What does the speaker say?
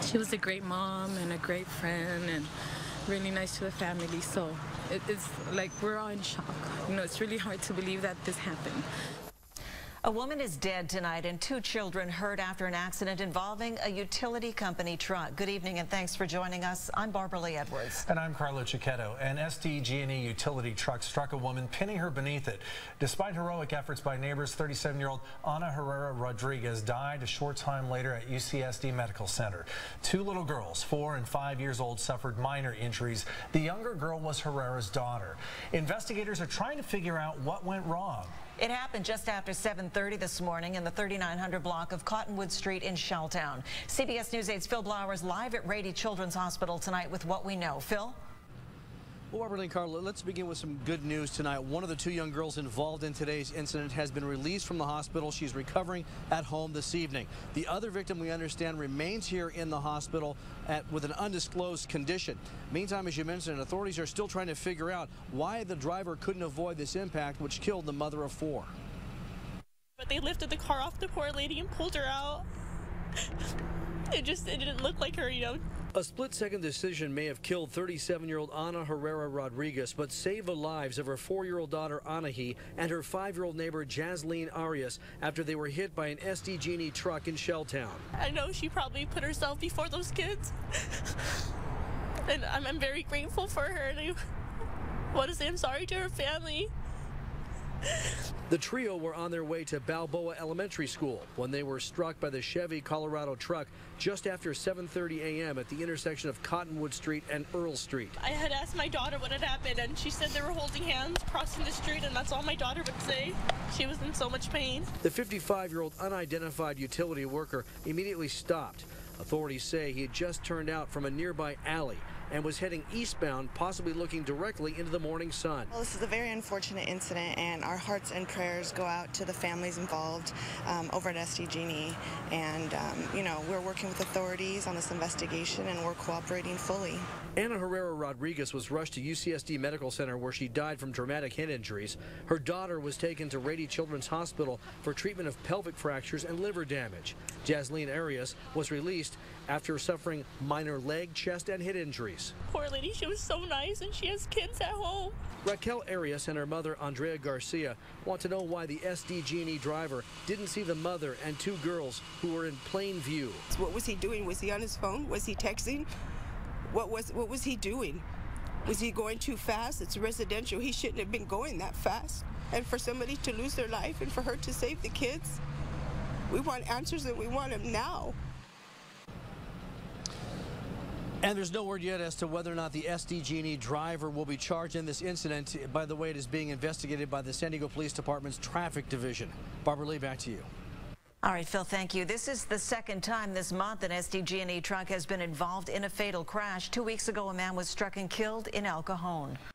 She was a great mom and a great friend and really nice to the family. So it's like we're all in shock. You know, it's really hard to believe that this happened. A woman is dead tonight and 2 children hurt after an accident involving a utility company truck. Good evening and thanks for joining us. I'm Barbara Lee Edwards. And I'm Carlo Cicchetto. An SDG&E utility truck struck a woman, pinning her beneath it. Despite heroic efforts by neighbors, 37-year-old Ana Herrera Rodriguez died a short time later at UCSD Medical Center. 2 little girls, 4 and 5 years old, suffered minor injuries. The younger girl was Herrera's daughter. Investigators are trying to figure out what went wrong. It happened just after 7:30 this morning in the 3900 block of Cottonwood Street in Shelltown. CBS News 8's Phil Blowers live at Rady Children's Hospital tonight with what we know. Phil? Well, Barbara and Carla, let's begin with some good news tonight. One of the 2 young girls involved in today's incident has been released from the hospital. She's recovering at home this evening. The other victim, we understand, remains here in the hospital with an undisclosed condition. Meantime, as you mentioned, authorities are still trying to figure out why the driver couldn't avoid this impact, which killed the mother of 4. But they lifted the car off the poor lady and pulled her out. It didn't look like her, you know. A split-second decision may have killed 37-year-old Ana Herrera Rodriguez, but saved the lives of her 4-year-old daughter Anahi and her 5-year-old neighbor Jasleen Arias after they were hit by an SDG&E truck in Shelltown. I know she probably put herself before those kids. And I'm very grateful for her, and I want to say I'm sorry to her family. The trio were on their way to Balboa Elementary School when they were struck by the Chevy Colorado truck just after 7:30 a.m. at the intersection of Cottonwood Street and Earl Street. I had asked my daughter what had happened, and she said they were holding hands crossing the street, and that's all my daughter would say. She was in so much pain. The 55-year-old unidentified utility worker immediately stopped. Authorities say he had just turned out from a nearby alley and was heading eastbound, possibly looking directly into the morning sun. Well, this is a very unfortunate incident, and our hearts and prayers go out to the families involved over at SDG&E. And, you know, we're working with authorities on this investigation, and we're cooperating fully. Ana Herrera Rodriguez was rushed to UCSD Medical Center where she died from traumatic head injuries. Her daughter was taken to Rady Children's Hospital for treatment of pelvic fractures and liver damage. Jasleen Arias was released after suffering minor leg, chest, and head injuries. Poor lady, she was so nice, and she has kids at home. Raquel Arias and her mother, Andrea Garcia, want to know why the SDG&E driver didn't see the mother and 2 girls who were in plain view. What was he doing? Was he on his phone? Was he texting? What was he doing? Was he going too fast? It's residential. He shouldn't have been going that fast. And for somebody to lose their life and for her to save the kids, we want answers, and we want them now. And there's no word yet as to whether or not the SDG&E driver will be charged in this incident. By the way, it is being investigated by the San Diego Police Department's Traffic Division. Barbara Lee, back to you. All right, Phil, thank you. This is the 2nd time this month an SDG&E truck has been involved in a fatal crash. 2 weeks ago, a man was struck and killed in El Cajon.